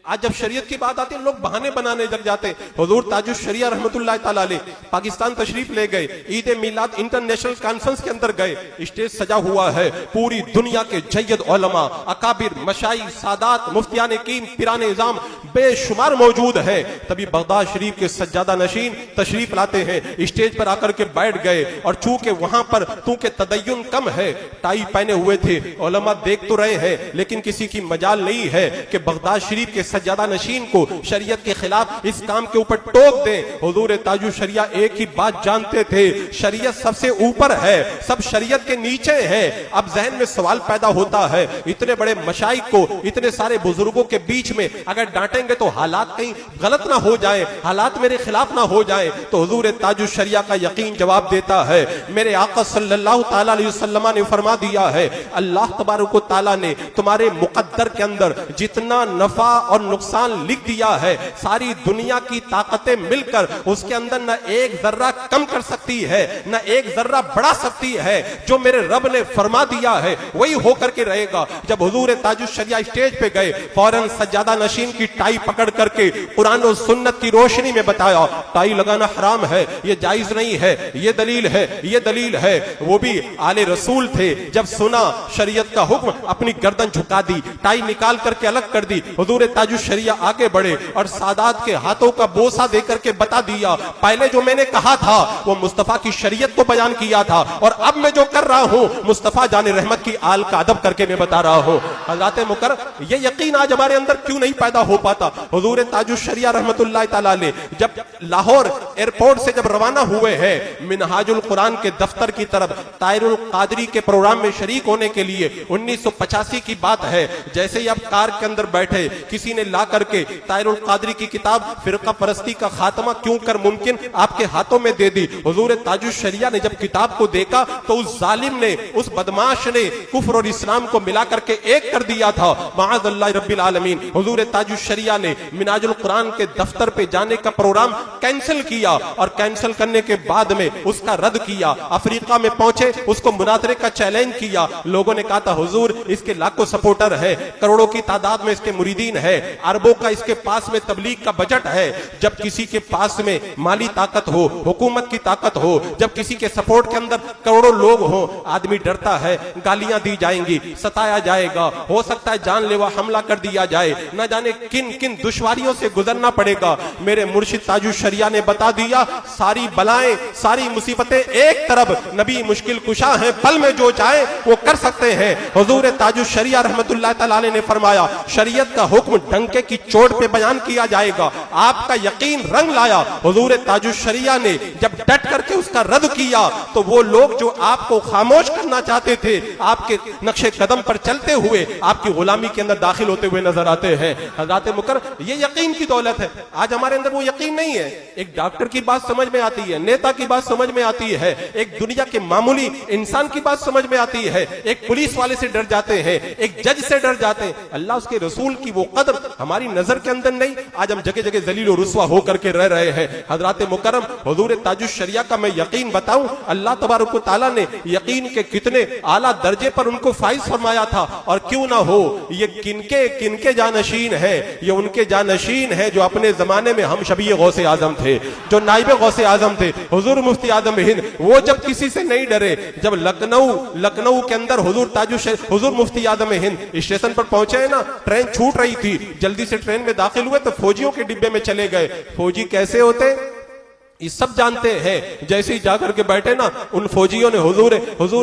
आज जब शरीयत की बात आती है लोग बहाने बनाने लग जाते हैं। हुजूर ताजुश शरिया रहमतुल्लाह तआला अलैह पाकिस्तान तशरीफ ले गए, ईद मिलाद इंटरनेशनल कॉन्फ्रेंस के अंदर गए, स्टेज सजा हुआ है, पूरी दुनिया के जय्यद उलमा अकाबिर मशाइख सादात मुफ्तियान कीम पिरान इज़ाम बेशुमार मौजूद है। तभी बगदाद शरीफ के सज्जादा नशीन तशरीफ लाते हैं, स्टेज पर आकर के बैठ गए और चूंकि वहां पर चूंकि तदय्युन कम है, टाई पहने हुए थे, उलमा देख तो रहे हैं लेकिन किसी की मजाल नहीं है कि बगदाद शरीफ के सज्जादा नशीन को शरीयत के खिलाफ इस काम के ऊपर टोक दें। हुजूर ताजु शरिया एक ही बात जानते थे, शरीयत सबसे ऊपर है, सब शरीयत के नीचे है। अब जहन में सवाल पैदा होता है इतने बड़े मशाइख को इतने सारे बुजुर्गों के बीच में अगर डांटेंगे तो हालात कहीं गलत ना हो जाए, हालात मेरे खिलाफ ना हो जाए। तो हुजूर ताजु शरिया का यकीन जवाब देता है, मेरे आका सल्लल्लाहु तआला अलैहि वसल्लम ने फरमा दिया है अल्लाह तबारक व तआला ने तुम्हारे मुकद्दर के अंदर जितना नफा और नुकसान लिख दिया है, सारी दुनिया की ताकतें मिलकर उसके अंदर न एक जर्रा कम कर सकती है न एक जर्रा बढ़ा सकती है। जो मेरे रब ने फरमा दिया है वही होकर के रहेगा। जब हुजूर ताजुश शरिया स्टेज पे गए फौरन सज्जादा नशीन की टाई पकड़ करके कुरान और सुन्नत की रोशनी में बताया टाई लगाना हराम है, ये जायज नहीं है, ये दलील है, ये दलील है। वो भी आले रसूल थे, जब सुना शरीयत का हुक्म अपनी गर्दन झुका दी, टाई निकाल करके अलग कर दी। हुजूर ताजुश शरिया आगे बढ़े और सादात के हाथों का बोसा देकर के बता दिया, पहले जो मैंने कहा था वो मुस्तफा की शरीयत को बयान किया था, और अब मैं जो कर रहा हूं मुस्तफा जाने रहमत की आल का अदब करके मैं बता रहा हूं। हज़रात मुकर्रम, ये यकीन आज हमारे अंदर क्यों नहीं पैदा हो पाता? हुजूर ताजुश शरिया रहमतुल्लाह तआला अलैह जब लाहौर एयरपोर्ट से जब रवाना हुए हैं मिनहाजुल कुरान के दफ्तर की तरफ तायरुल कादरी के प्रोग्राम में शरीक होने के लिए, 1985 की बात है, जैसे ही आप कार के अंदर बैठे किसी ने ला करके तायरुल कादरी की किताब फिरका परस्ती का खात्मा क्यों कर मुमकिन आपके हाथों में दे दी। हुजूर ताजुश शरिया ने जब किताब को देखा तो उस जालिम ने, उस बदमाश ने कुफ्र और इस्लाम को मिला करके एक कर दिया था। माअज़ल्लाह रब्बिल आलमीन। हुजूर ताजुश शरिया ने मिनाजुल कुरान के दफ्तर पे जाने का प्रोग्राम कैंसिल किया, और कैंसिल करने के बाद में उसका रद्द किया। अफ्रीका में पहुंचे, उसको मुनाजरे का चैलेंज किया। लोगों ने कहा था हुजूर इसके लाखों सपोर्टर है, करोड़ों की तादाद में इसके मुरीदीन है, अरबों का इसके पास में तबलीग का बजट है। जब किसी के पास में माली ताकत हो, हुकूमत की ताकत हो, जब किसी के सपोर्ट के अंदर करोड़ों लोग हो, आदमी डरता है, गालियां दी जाएंगी, सताया जाएगा, हो सकता है जानलेवा हमला कर दिया जाए, न जाने किन किन दुश्वारियों से गुजरना पड़ेगा। मेरे मुर्शिद ताजुश शरिया ने बता दिया, सारी बलाएं, सारी मुसीबतें एक तरफ, नबी मुश्किल कुशा है, पल में जो चाहे वो कर सकते हैं। हुजूर ताजुश शरिया रहमतुल्लाह तआला अलैह ने फरमाया, शरीयत का हुक्म डंके की चोट पे बयान किया जाएगा। आपका यकीन रंग लाया। हुजूर ताजुश शरिया ने जब डट करके उसका रद्द किया तो वो लोग जो आपको खामोश करना चाहते थे, आपके नक्शे कदम पर चलते हुए आपकी गुलामी के अंदर दाखिल होते हुए नजर आते हैं। हज़रात मुकर्रम, ये यकीन की दौलत है। आज हमारे अंदर वो यकीन नहीं है। एक डॉक्टर की बात समझ में आती है, नेता की बात समझ में आती है, एक दुनिया के मामूली इंसान की बात समझ में आती है, एक पुलिस वाले से डर जाते हैं, एक जज से डर जाते हैं। अल्लाह उसके रसूल की वो कदर हमारी नजर के अंदर नहीं। आज हम जगह जगह जलील और रुस्वा होकर के रह रहे हैं। हज़रात मुकर्रम, हुजूर ताजुश शरिया का मैं यकीन बताऊं, अल्लाह तबारक व तआला ने यकीन के कितने आला दर्जे पर उनको फाइज फरमाया था। और क्यों ना हो, ये किनके किनके जानशीन है? ये उनके जानशीन है जो अपने जमाने में हम शबीए गौसे आजम थे, जो नाइबे गौसे आजम थे, हुजूर मुफ्ती आदम हिंद। वो जब किसी से नहीं डरे, जब लखनऊ के अंदर हुजूर मुफ्ती आदम हिंद स्टेशन पर पहुंचे ना, ट्रेन छूट रही थी, जल्दी से ट्रेन में दाखिल हुए तो फौजियों के डिब्बे में चले गए। फौजी कैसे होते ये सब जानते हैं। जैसे ही जाकर के बैठे ना, उन फौजियों ने हुजूर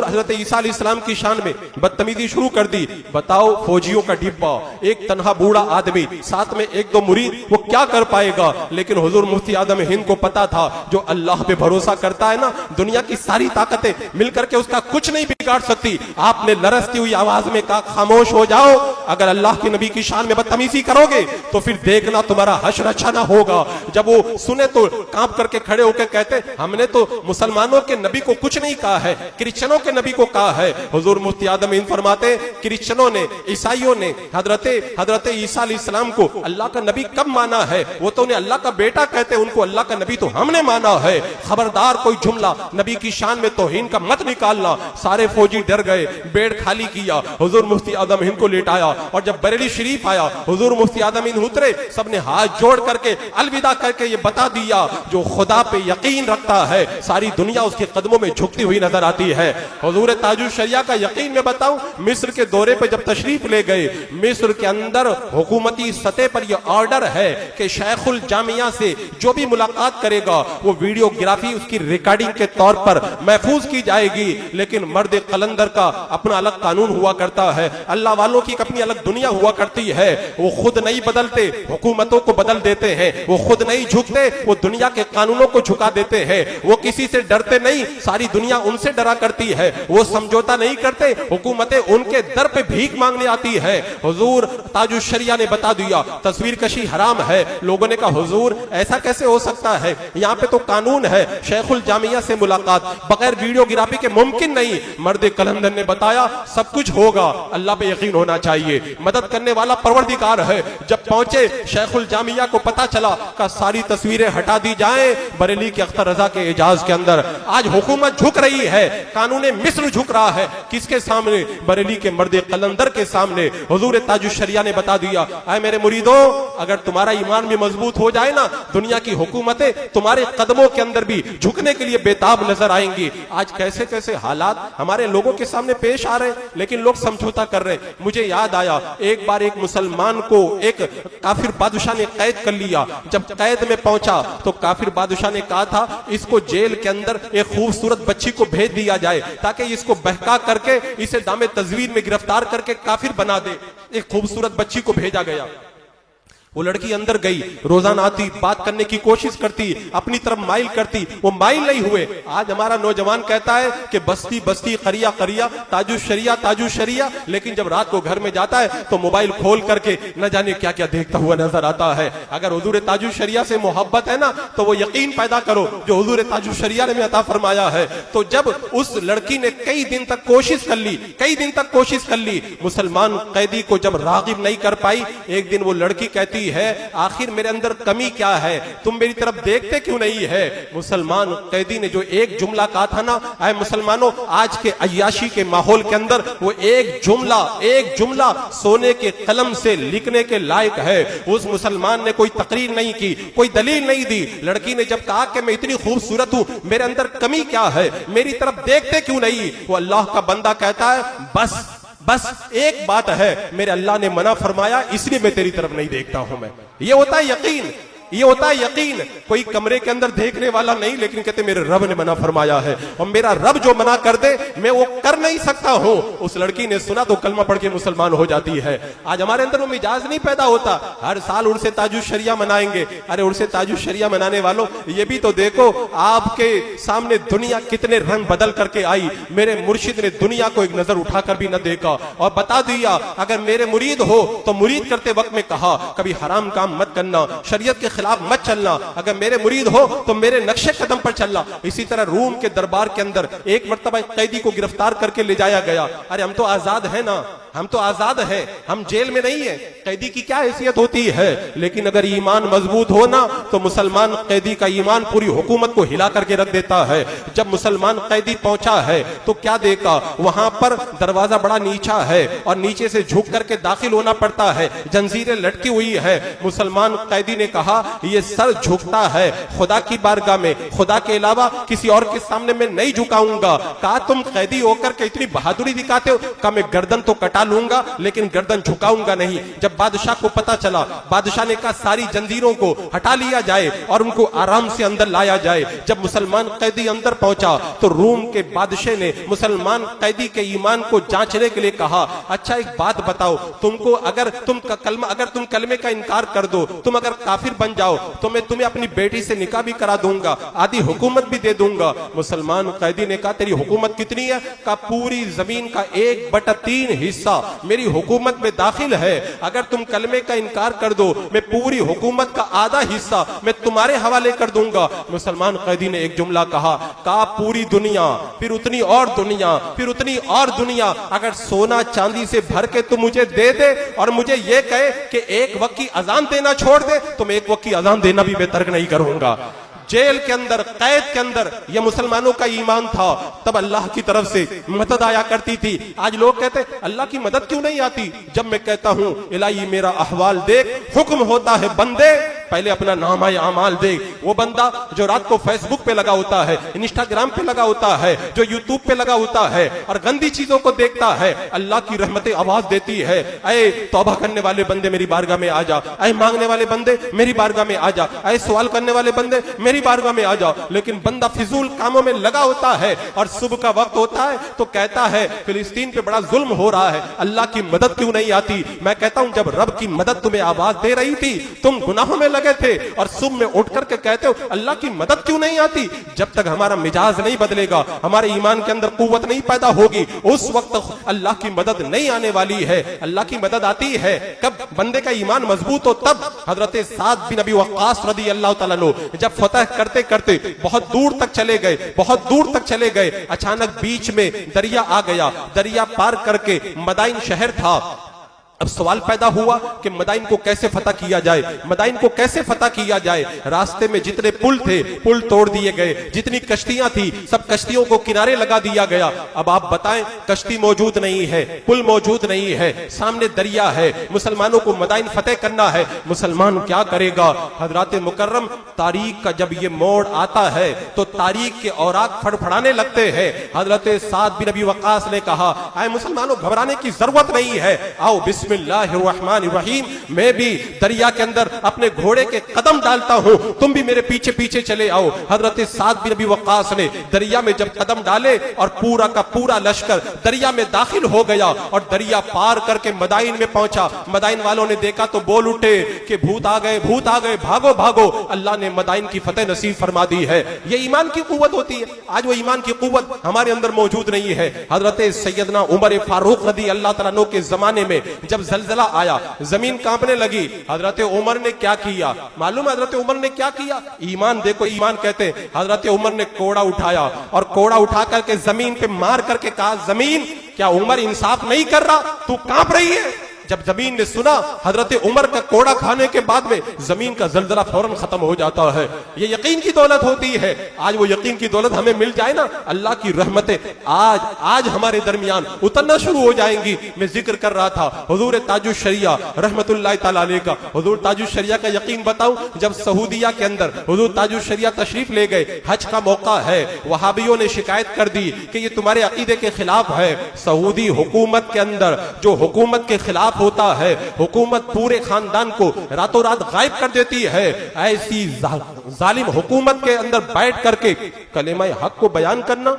हजरत ईसा अलैहिस्सलाम की शान में बदतमीजी शुरू कर दी। बताओ, फौजियों का डिब्बा, एक तन्हा बूढ़ा आदमी, साथ में एक दो मुरीद, वो क्या कर पाएगा? लेकिन हुजूर मुफ्ती आदम हिंद को पता था, जो अल्लाह पे भरोसा करता है ना, दुनिया की सारी ताकतें मिलकर के उसका कुछ नहीं बिगाड़ सकती। आपने लरसती हुई आवाज में कहा, खामोश हो जाओ। अगर अल्लाह के नबी की शान में बदतमीजी करोगे तो फिर देखना तुम्हारा हश्र अच्छा ना होगा। जब वो सुने तो कांप करके खड़े होकर कहते, हमने तो मुसलमानों के नबी को कुछ नहीं कहा है, क्रिश्चियनों के नबी को कहा है। हुजूर मुफ्ती आदम हिंद फरमाते, क्रिश्चियनों ने, ईसाइयों ने हजरत ईसा अलैहिस्सलाम को अल्लाह का नबी कब माना है? वो तो उन्हें अल्लाह का बेटा कहते, उनको अल्लाह का नबी तो हमने माना है। खबरदार कोई जुमला नबी की शान में तौहीन का मत निकालना। सारे फौजी डर गए, बेड खाली किया, हुजूर मुफ्ती आदम हिंद को लेटाया, और जब बरेली शरीफ आया, हुजूर मुफ्ती आदम हिंद उतरे, सबने हाथ जोड़ करके अलविदा करके ये बता दिया, जो खुदा पे यकीन रखता है सारी दुनिया उसके कदमों में झुकती हुई नजर आती है। हुजूर ताजुश शरिया का यकीन में बताऊं, मिस्र के दौरे पे जब तशरीफ ले गए, मिस्र के अंदर हुकूमती सतह पर यह ऑर्डर है कि शेखुल जामिया से जो भी मुलाकात करेगा वो वीडियोग्राफी उसकी रिकॉर्डिंग के तौर पर महफूज की जाएगी। लेकिन मर्द कलंदर का अपना अलग कानून हुआ करता है, अल्लाह वालों की अपनी अलग दुनिया हुआ करती है। वो खुद नहीं बदलते, हुकूमतों को बदल देते हैं। वो खुद नहीं झुकते, वो दुनिया के कानूनों को झुका देते हैं। वो किसी से डरते नहीं, सारी दुनिया उनसे डरा करती है। वो समझौता नहीं करते, हुकूमतें उनके दर पे भीख मांगने आती है। हुजूर ताजुश शरिया ने बता दिया, तस्वीर कशी हराम है। लोगों ने कहा, हुजूर ऐसा कैसे हो सकता है? यहाँ पे तो कानून है, शेखुल जामिया से मुलाकात बगैर वीडियोग्राफी के मुमकिन नहीं। मर्द कलंदर ने बताया, सब कुछ होगा, अल्लाह पे यकीन होना चाहिए, मदद करने वाला परवरदिगार है। जब पहुंचे शेखुल जामिया को पता चला का सारी तस्वीरें हटा दी जाएं, बरेली के अख्तर रजा के एजाज के अंदर आज हुकूमत झुक रही है, कानून मिस्र झुक रहा है। किसके सामने? बरेली के मर्द कलंदर के सामने। हुजूर ताजुश शरिया ने बता दिया, आए मेरे मुरीदों, अगर तुम्हारा ईमान भी मजबूत हो जाए ना, दुनिया की हुकूमतें तुम्हारे कदमों के अंदर भी झुकने के लिए बेताब नजर आएंगी। आज कैसे कैसे हालात हमारे लोगों के सामने पेश आ रहे, लेकिन लोग समझौता कर रहे। मुझे याद आया, एक बार एक मुसलमान को एक काफिर बादशाह ने कैद कर लिया। जब कैद में पहुंचा तो काफिर बादशाह ने कहा था, इसको जेल के अंदर एक खूबसूरत बच्ची को भेज दिया जाए ताकि इसको बहका करके इसे दामे तजवीर में गिरफ्तार करके काफिर बना दे। एक खूबसूरत बच्ची को भेजा गया। वो लड़की अंदर गई, रोजाना आती, बात करने की कोशिश करती, अपनी तरफ माइल करती, वो माइल नहीं हुए। आज हमारा नौजवान कहता है कि बस्ती बस्ती, करिया करिया, ताजु शरिया, लेकिन जब रात को घर में जाता है तो मोबाइल खोल करके न जाने क्या क्या देखता हुआ नजर आता है। अगर हुजूर ताजु शरिया से मोहब्बत है ना, तो वो यकीन पैदा करो जो हुजूर ताजु शरिया ने अता फरमाया है। तो जब उस लड़की ने कई दिन तक कोशिश कर ली, मुसलमान कैदी को जब रागिब नहीं कर पाई, एक दिन वो लड़की कहती है, आखिर मेरे अंदर कमी क्या है, तुम मेरी तरफ देखते क्यों नहीं है? मुसलमान कैदी ने जो एक जुमला कहा था ना, आए मुसलमानों, आज के अय्याशी के माहौल के अंदर वो एक जुमला सोने के कलम से लिखने के लायक है। उस मुसलमान ने कोई तकरीर नहीं की, कोई दलील नहीं दी। लड़की ने जब कहा कि मैं इतनी खूबसूरत हूं, मेरे अंदर कमी क्या है, मेरी तरफ देखते क्यों नहीं? वो अल्लाह का बंदा कहता है, बस एक बात है, मेरे अल्लाह ने मना फरमाया, इसलिए मैं तेरी तरफ नहीं देखता हूं। मैं ये होता है यकीन। कोई कमरे के अंदर देखने वाला नहीं, लेकिन कहते मेरे रब ने मना फरमाया है, और मेरा रब जो मना कर दे मैं वो कर नहीं सकता हूं। उस लड़की ने सुना तो कलमा पढ़ के मुसलमान हो जाती है। आज हमारे अंदर वो मिजाज नहीं पैदा होता। हर साल उर्से ताजुश शरिया मनाएंगे। अरे उर्से ताजुश शरिया मनाने वालों, ये भी तो देखो, आपके सामने दुनिया कितने रंग बदल करके आई। मेरे मुर्शिद ने दुनिया को एक नजर उठाकर भी न देखा और बता दिया, अगर मेरे मुरीद हो तो मुरीद करते वक्त में कहा, कभी हराम काम मत करना, शरीयत के खिलाफ मत चलना, अगर मेरे मुरीद हो तो मेरे नक्शे कदम पर चलना। इसी तरह रूम के दरबार के अंदर एक मर्तबा कैदी को गिरफ्तार करके ले जाया गया। अरे हम तो आजाद है ना, हम तो आजाद हैं, हम जेल में नहीं है। कैदी की क्या हैसियत होती है? लेकिन अगर ईमान मजबूत हो ना, तो मुसलमान कैदी का ईमान पूरी हुकूमत को हिला करके रख देता है। जब मुसलमान कैदी पहुंचा है तो क्या देखा, वहां पर दरवाजा बड़ा नीचा है और नीचे से झुक करके दाखिल होना पड़ता है, जंजीरें लटकी हुई है। मुसलमान कैदी ने कहा, ये सर झुकता है खुदा की बारगाह में, खुदा के अलावा किसी और के सामने मैं नहीं झुकाऊंगा। कहा, तुम कैदी होकर के इतनी बहादुरी दिखाते हो? कहा, मैं गर्दन तो कटा लूंगा लेकिन गर्दन झुकाऊंगा नहीं। जब बादशाह को पता चला, बादशाह ने कहा सारी जंजीरों को हटा लिया जाए और उनको आराम से अंदर लाया जाए। जब मुसलमान कैदी अंदर पहुंचा तो रूम के बादशाह ने मुसलमान कैदी के ईमान को जांचने के लिए कहा, अच्छा एक बात बताओ, तुमको अगर तुम कलमे का इनकार कर दो, तुम अगर काफिर बन जाओ तो मैं तुम्हें अपनी बेटी से निकाह भी करा दूंगा, आधी हुकूमत भी दे दूंगा। मुसलमान कैदी ने कहा, तेरी हुकूमत कितनी है? का पूरी जमीन का 1/3 हिस्सा मेरी हुकूमत में दाखिल है। अगर तुम कलमे का इनकार कर दो, मैं पूरी हुकूमत का आधा हिस्सा मैं तुम्हारे हवाले कर दूंगा। मुसलमान कैदी ने एक जुमला कहा, पूरी दुनिया, फिर उतनी और दुनिया, फिर उतनी और दुनिया अगर सोना चांदी से भर के तुम मुझे दे दे और मुझे ये कहे कि एक वक्त की अजान देना छोड़ दे, तो मैं एक वक्त की अजान देना भी मैं तर्क नहीं करूंगा। जेल के अंदर, कैद के अंदर यह मुसलमानों का ईमान था। तब अल्लाह की तरफ से मदद आया करती थी। आज लोग कहते अल्लाह की मदद क्यों नहीं आती? जब मैं कहता हूं इलाही मेरा अहवाल देख, हुक्म होता है बंदे पहले अपना नामा अमाल देख। वो बंदा जो रात को फेसबुक पे लगा होता है, इंस्टाग्राम पे लगा होता है, जो यूट्यूब पे लगा होता है और गंदी चीजों को देखता है, अल्लाह की रहमतें आवाज देती है, ऐ तौबा करने वाले बंदे मेरी बारगाह में आ जा, ऐ मांगने वाले बंदे मेरी बारगाह में आ जा, ऐ सवाल करने वाले बंदे मेरी बारगाह में आ जाओ। लेकिन बंदा फिजूल कामों में लगा होता है और सुबह का वक्त होता है तो कहता है फिलिस्तीन पे बड़ा जुल्म हो रहा है, अल्लाह की मदद क्यों नहीं आती? मैं कहता हूं जब रब की मदद तुम्हें आवाज दे रही थी, तुम गुनाहों में लगे थे और सुबह में उठ करके कहते हो अल्लाह की मदद क्यों नहीं आती? जब तक हमारा मिजाज नहीं बदलेगा, हमारे ईमान के अंदर कुव्वत नहीं पैदा होगी, उस वक्त अल्लाह की मदद नहीं आने वाली है। अल्लाह की मदद आती है कब बंदे का ईमान मजबूत हो तब। हजरत साद बिन अबी वक्कास रदी अल्लाह तआला अन्हु जब फतह करते करते बहुत दूर तक चले गए, अचानक बीच में दरिया आ गया। दरिया पार करके मदाइन शहर था, अब सवाल पैदा हुआ कि मदाइन को कैसे फतह किया जाए, मदाइन को कैसे फतह किया जाए। रास्ते में जितने पुल थे पुल तोड़ दिए गए, जितनी कश्तियां थी सब कश्तियों को किनारे लगा दिया गया। अब आप बताएं, कश्ती मौजूद नहीं है, पुल मौजूद नहीं है, सामने दरिया है, मुसलमानों को मदाइन फतेह करना है, मुसलमान क्या करेगा। हजरात मुकर्रम, तारीख का जब ये मोड़ आता है तो तारीख के औराक फड़फड़ाने लगते हैं। हजरत साद बिन अबी वक्कास ने कहा, आए मुसलमानों घबराने की जरूरत नहीं है, आओ बिस्मिल्लाहिर्रहमानिर्रहीम, मैं भी दरिया के अंदर अपने घोड़े के कदम डालता हूं, तुम भी मेरे पीछे पीछे चले आओ। हजरत साद बिन अबी वक्कास ने दरिया में जब कदम डाले और पूरा का पूरा लश्कर दरिया में दाखिल हो गया और दरिया पार करके मदाइन में पहुंचा। मदाइन वालों ने देखा तो बोल उठे कि भूत आ गए, भूत आ गए, भागो भागो। अल्लाह ने मदाइन की फतेह नसीब फरमा दी है। ये ईमान की कुव्वत होती है। आज वो ईमान की कुव्वत हमारे अंदर मौजूद नहीं है। हजरत सैयदना उमर फारूक रज़ी अल्लाह तआला अन्हु के जमाने में जब जलजला आया, जमीन कांपने लगी, हजरत उमर ने क्या किया मालूम? हजरत उमर ने क्या किया? ईमान देखो, ईमान कहते हैं। हजरत उमर ने कोड़ा उठाया और कोड़ा उठा करके जमीन पे मार करके कहा, जमीन क्या उमर इंसाफ नहीं कर रहा, तू कांप रही है। जब जमीन ने सुना हजरत उमर का कोड़ा खाने के बाद में जमीन का जलजला फौरन खत्म हो जाता है। ये यकीन की दौलत होती है। आज वो यकीन की दौलत हमें मिल जाए ना, अल्लाह की रहमतें आज हमारे दरमियान उतरना शुरू हो जाएंगी। मैं जिक्र कर रहा था हुजूर ताजुश शरिया रहमतुल्लाह तआला अलैह का। हुजूर ताजुश शरिया का यकीन बताऊं, जब सऊदीया के अंदर हुजूर ताजुश शरिया तशरीफ ले गए, हज का मौका है, वहाबियों ने शिकायत कर दी कि ये तुम्हारे अकीदे के खिलाफ है। सऊदी हुकूमत के अंदर जो हुकूमत के खिलाफ होता है, हुकूमत पूरे खानदान को रातों रात गायब कर देती है। ऐसी जालिम हुकूमत के अंदर बैठ करके कलेमा हक को बयान करना,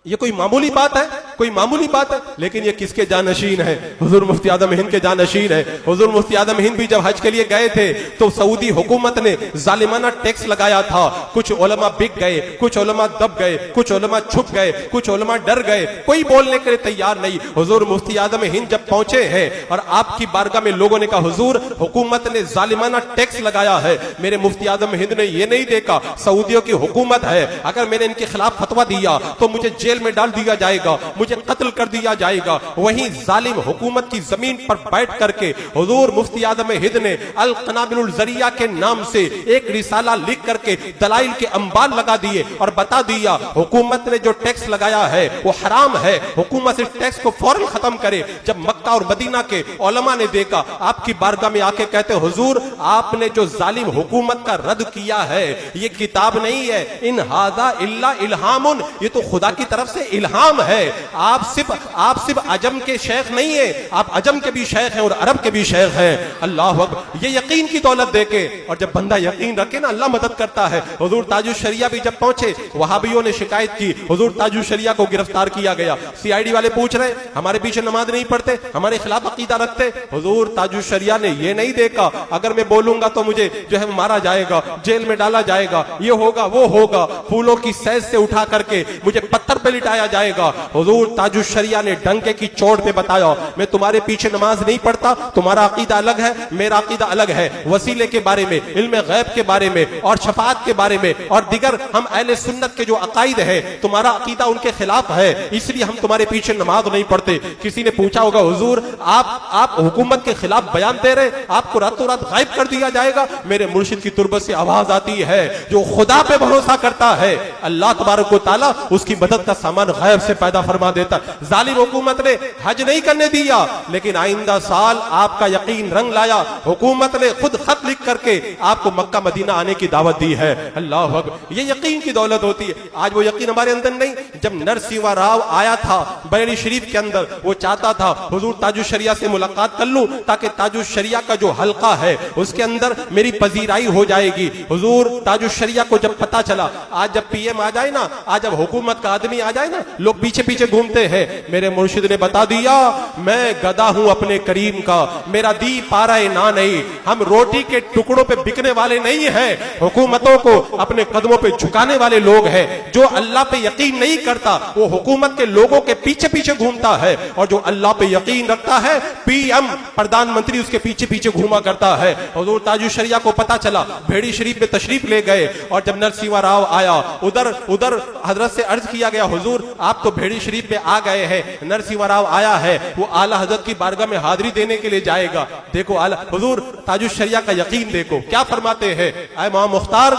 ये कोई मामूली बात है? कोई मामूली बात है? लेकिन ये किसके जानशीन है? हुजूर मुफ्ती आजम हिंद के जानशीन है। हुजूर मुफ्ती आजम हिंद भी जब हज के लिए गए थे तो सऊदी हुकूमत ने जालिमाना टैक्स लगाया था। कुछ उलमा बिक गए, कुछ उलमा दब गए, कुछ उलमा छुप गए, कुछ उलमा डर गए, कोई बोलने के लिए तैयार नहीं। हुजूर मुफ्ती आजम हिंद जब पहुंचे हैं और आपकी बारगाह में लोगों ने कहा, हुजूर हुकूमत ने जालिमाना टैक्स लगाया है। मेरे मुफ्ती आजम हिंद ने यह नहीं देखा सऊदियों की हुकूमत है, अगर मैंने इनके खिलाफ फतवा दिया तो मुझे जेल में डाल दिया जाएगा, मुझे कत्ल कर दिया जाएगा। वहीं जालिम हुकूमत की जमीन पर बैठ करके हुजूर मुफ्ती आजम हिंद ने अल क़नाबिलुल ज़रिया के नाम से एक रिसाला लिख करके दलाइल के अंबार लगा दिए और बता दिया हुकूमत ने जो टैक्स लगाया है वो हराम है, हुकूमत इस टैक्स को फौरन खत्म करे। जब मक्का और मदीना के उलमा ने देखा, आपकी बारगाह में आके कहते, हुजूर आपने जो जालिम हुकूमत का रद्द किया है ये किताब नहीं है, इन हाजा इल्ला इल्हामुन, ये तो खुदा की तरफ से इल्हाम है। आप सिर्फ अजम के शेख नहीं है, आप अजम के भी शेख हैं और अरब के भी शेख हैं। अल्लाह अकबर। ये यकीन की दौलत देके, और जब बंदा यकीन रखे ना अल्लाह मदद करता है। हुजूर ताजुश शरिया भी जब पहुंचे, वहाबियों ने शिकायत की, हुजूर ताजुश शरिया को गिरफ्तार किया गया। सीआईडी वाले पूछ रहे, हमारे पीछे नमाज नहीं पढ़ते, हमारे खिलाफ अकीदा रखते। हुजूर ताजुश शरिया ने ये नहीं देखा अगर मैं बोलूंगा तो मुझे जो है मारा जाएगा, जेल में डाला जाएगा, ये होगा वो होगा, फूलों की सैज से उठा करके मुझे पत्थर पे लिटाया जाएगा। हुजूर ताजुश शरिया ने डंके की चोट पे बताया, मैं तुम्हारे पीछे नमाज नहीं पढ़ता, तुम्हारा अकीदा अलग है, मेरा अकीदा अलग है। वसीले के बारे में, इल्म गैब के बारे में और शफाअत के बारे में और दिगर हम अहले सुन्नत के जो अकायद है, तुम्हारा अकीदा उनके खिलाफ है, इसलिए हम तुम्हारे पीछे नमाज नहीं पढ़ते। किसी ने पूछा होगा, हुजूर आप हुकूमत के खिलाफ बयान दे रहे, आपको रातों रात गायब कर दिया जाएगा। मेरे मुर्शिद की तुरबत से आवाज आती है, जो खुदा पे भरोसा करता है अल्लाह तबारक व तआला उसकी मदद का सामान गैब से पैदा फरमा देता। जालिम हुकूमत ने हज नहीं करने दिया, लेकिन आइंदा साल आपका यकीन रंग लाया। हुकूमत ने खुद खत लिख करके आपको मक्का मदीना आने की दावत दी है। अल्लाह अकबर। ये यकीन की दौलत होती है। आज वो यकीन हमारे अंदर नहीं। जब नरसिंह राव आया था बरेली शरीफ के अंदर, वो चाहता था हुजूर ताजुश शरिया से मुलाकात कर लूं ताकि ताजुश शरिया का जो हल्का है उसके अंदर मेरी पजीराई हो जाएगी। हुजूर ताजुश शरिया को जब पता चला, आज जब पीएम आ जाए ना, आज जब हुकूमत का आदमी आ जाए ना, लोग पीछे पीछे घूमते हैं। मेरे मुर्शिद ने बता दिया, मैं गदा हूं अपने करीम का, मेरा दी पारा ना नहीं। हम रोटी के टुकड़ों पे बिकने वाले नहीं हैं, हुकूमतों को अपने कदमों पे झुकाने वाले लोग हैं। जो अल्लाह पे यकीन नहीं करता वो हुकूमत के लोगों के पीछे पीछे घूमता है, और जो अल्लाह पे यकीन रखता है पीएम प्रधानमंत्री उसके पीछे पीछे घूमा करता है। हुजूर ताजुश शरिया को पता चला, भेड़ी शरीफ में तशरीफ ले गए, और जब नरसिंह राव आया, उधर हजरत से अर्ज किया गया, हुजूर आप तो भेड़ी शरीफ पे आ गए हैं, नरसिम्हा राव आया है, वो आला हजरत की बारगाह में हाजिरी देने के लिए जाएगा। देखो आला हुजूर ताजुश शरिया का यकीन देखो क्या फरमाते हैं। ऐ इमाम मुख्तार,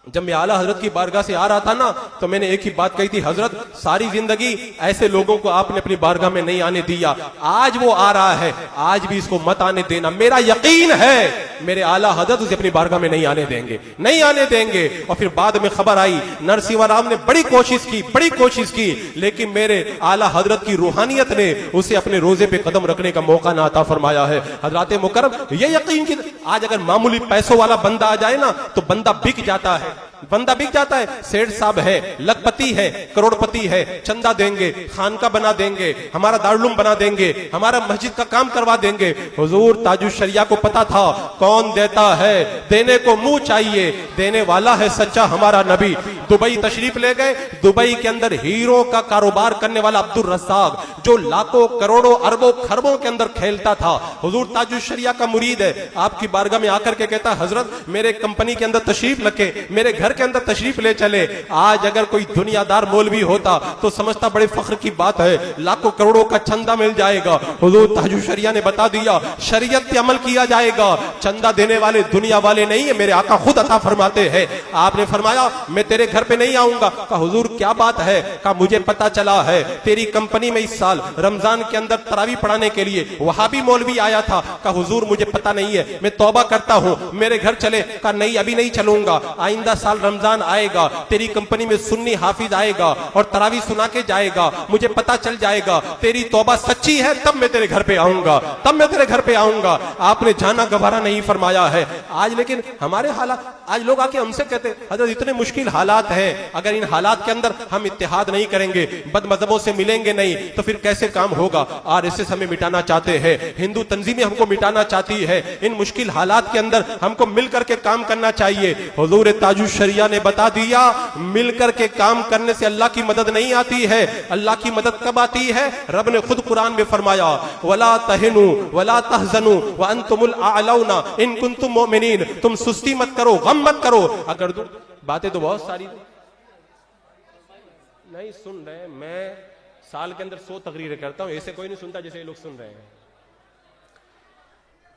जब मैं आला हजरत की बारगाह से आ रहा था ना, तो मैंने एक ही बात कही थी, हजरत सारी जिंदगी ऐसे लोगों को आपने अपनी बारगाह में नहीं आने दिया, आज वो आ रहा है, आज भी इसको मत आने देना। मेरा यकीन है मेरे आला हजरत उसे अपनी बारगाह में नहीं आने देंगे, नहीं आने देंगे। और फिर बाद में खबर आई नरसिम्हा राव ने बड़ी कोशिश की, लेकिन मेरे आला हजरत की रूहानियत ने उसे अपने रोजे पे कदम रखने का मौका ना अता फरमाया है। हजराते मुकर्रम, ये यकीन कि आज अगर मामूली पैसों वाला बंदा आ जाए ना, तो बंदा बिक जाता है, बंदा बिक जाता है। सेठ साहब है, लखपति है, करोड़पति है, चंदा देंगे, खानका बना देंगे, हमारा दारुल बना देंगे, हमारा मस्जिद का काम करवा देंगे। हुजूर ताजुश शरिया को पता था कौन देता है, देने को मुंह चाहिए, देने वाला है सच्चा हमारा नबी। दुबई तशरीफ ले गए, दुबई के अंदर हीरो का कारोबार करने वाला अब्दुल रज़्ज़ाक, जो लाखों करोड़ों अरबों खरबों के अंदर खेलता था, हुजूर ताजुश शरिया का मुरीद है। आपकी बारगाह में आकर के कहता है, हजरत मेरे कंपनी के अंदर तशरीफ लगे, मेरे घर के अंदर तशरीफ ले चले। आज अगर कोई दुनियादार मौलवी होता तो समझता बड़े फख्र की बात है, लाखों करोड़ों का चंदा मिल जाएगा। हुजूर ताजुश शरिया ने बता दिया, शरीयत पे अमल किया जाएगा, चंदा देने वाले दुनिया वाले नहीं है, मेरे आका खुद अता फरमाते हैं। आपने फरमाया मैं तेरे घर पे नहीं आऊंगा। कहा हुजूर क्या बात है? कहा मुझे पता चला है तेरी कंपनी में इस साल रमजान के अंदर तरावी पढ़ाने के लिए वहाबी मौलवी आया था। कहा हुजूर मुझे पता नहीं है, मैं तौबा करता हूं, मेरे घर चले। कहा नहीं अभी नहीं चलूंगा, आइंदा साल रमजान आएगा, तेरी कंपनी में सुन्नी हाफिज आएगा और तरावी सुना के जाएगा, मुझे पता चल जाएगा तेरी तौबा सच्ची है, तब मैं तेरे घर पे आऊंगा, तब मैं तेरे घर पे आऊंगा। आपने जाना गवारा नहीं फरमाया है। आज लेकिन हमारे हालात, आज लोग आके हमसे कहते हजरत इतने मुश्किल हालात हैं, अगर इन हालात के अंदर हम इत्तेहाद नहीं करेंगे, बदमजहबों से मिलेंगे नहीं, तो फिर कैसे काम होगा। आरएसएस हमें मिटाना चाहते हैं, हिंदू तंजीमें हमको मिटाना चाहती है। इन मुश्किल हालात के अंदर हमको मिलकर के काम करना चाहिए। हुजूर ताजुश शरिया ने बता दिया, मिलकर के काम करने से अल्लाह की मदद नहीं आती है। अल्लाह की मदद कब आती है? रब ने खुद कुरान में फरमाया, वला तहनु वला तहजनु व अंतुमुल आलौना इन कुंतुम मोमिनीन, तुम सुस्ती मत करो, गम मत करो। अगर बातें तो बहुत सारी नहीं सुन रहे, मैं साल के अंदर 100 तकरीरें करता हूं, ऐसे कोई नहीं सुनता जैसे ये लोग सुन रहे हैं।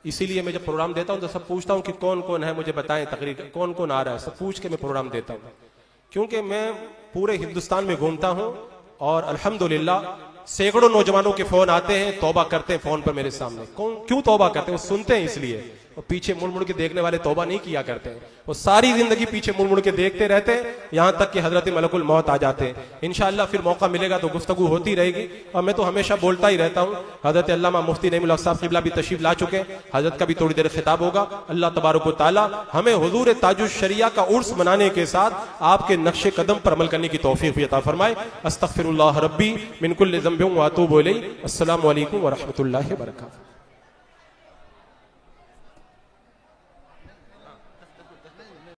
इसीलिए मैं जब प्रोग्राम देता हूं तो सब पूछता हूं कि कौन कौन है, मुझे बताएं तकरीर कौन कौन आ रहा है, सब पूछ के मैं प्रोग्राम देता हूं। क्योंकि मैं पूरे हिंदुस्तान में घूमता हूं और अल्हम्दुलिल्लाह सैकड़ों नौजवानों के फोन आते हैं, तौबा करते हैं फोन पर मेरे सामने। कौन क्यों तौबा करते हैं? वो सुनते हैं इसलिए। और पीछे मुड़ मुड़ के देखने वाले तौबा नहीं किया करते हैं, वो सारी जिंदगी पीछे मुड़ मुड़ के देखते रहते हैं, यहां तक कि हजरत मलकुल मौत आ जाते हैं। इंशाअल्लाह फिर मौका मिलेगा तो गुफ्तगू होती रहेगी। और मैं तो हमेशा बोलता ही रहता हूं, हजरत अल्लामा मुफ्ती नईमुल हक साहब क़िबला भी तशरीफ ला चुके हैं, हजरत का भी थोड़ी देर खिताब होगा। अल्लाह तबारक व तआला हमें हुजूर ताजुश शरिया का उर्स मनाने के साथ आपके नक्शे कदम पर अमल करने की तौफीक भी अता फरमाए। अस्तगफिरुल्लाह रब्बी मिन कुल्लि ज़ंबिन व अतूबु इलैहि। अस्सलामु अलैकुम व रहमतुल्लाहि व बरकातुहू।